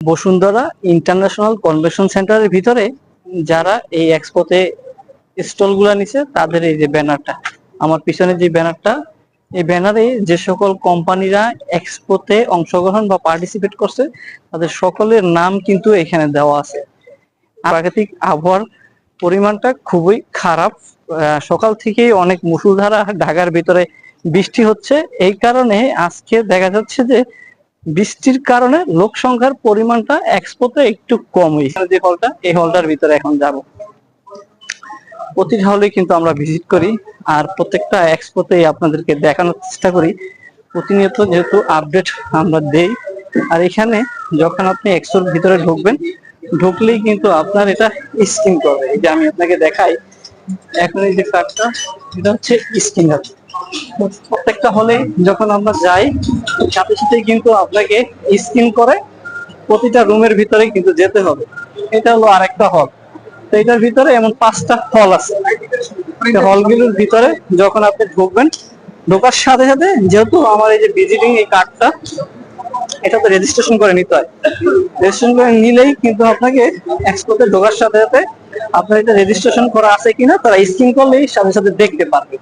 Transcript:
Bashundhara international convention সেন্টারের ভিতরে যারা এই এক্সপোতে স্টল গুলা নিছে তাদের এই যে ব্যানারটা, আমার পিছনে যে ব্যানারটা, এই ব্যানারে যে সকল কোম্পানিরা এক্সপোতে অংশগ্রহণ বা পার্টিসিপেট করছে তাদের সকলের নাম কিন্তু এখানে দেওয়া আছে। প্রাকৃতিক আবহাওয়ার পরিমাণটা খুবই খারাপ, সকাল থেকেই অনেক মুষলধারা ঢাকার ভিতরে বৃষ্টি হচ্ছে। এই কারণে আজকে দেখা যাচ্ছে যে বৃষ্টির কারণে লোক সংখ্যার পরিমাণটা এক্সপোতে একটু কম হয়েছে। যে হলটা, এই হলটার ভিতরে এখন যাব। প্রতিটা হলে কিন্তু আমরা ভিজিট করি আর প্রত্যেকটা এক্সপোতে আপনাদেরকে দেখানোর চেষ্টা করি প্রতিনিয়ত, যেহেতু আপডেট আমরা দেই। আর এখানে যখন আপনি এক্সপোর ভিতরে ঢুকবেন, ঢুকলেই কিন্তু আপনার এটা স্ক্যান করবে। এই যে আমি আপনাকে দেখাই এখন, এই যে কার্ডটা, এটা হচ্ছে স্ক্যানার। প্রত্যেকটা হলে যখন আমরা যাই সাথে সাথে কিন্তু আপনাকে স্ক্যান করে প্রতিটা রুমের ভিতরে কিন্তু যেতে হবে। এটা হলো আরেকটা হল। তো এটার ভিতরে এমন 5টা হল আছে। হলগুলোর ভিতরে যখন আপনি ঢুকবেন, ঢোকার সাথে সাথে যেহেতু আমার এই যে ভিজিটিং এই কার্ডটা, এটা তো রেজিস্ট্রেশন করে নিতে হয়। রেজিস্ট্রেশন করে নিলেই কিন্তু আপনাকে এক্সপোতে ঢোকার সাথে সাথে আপনার এটা রেজিস্ট্রেশন করা আছে কিনা তারা স্ক্যান করলেই সাথে সাথে দেখতে পারবে।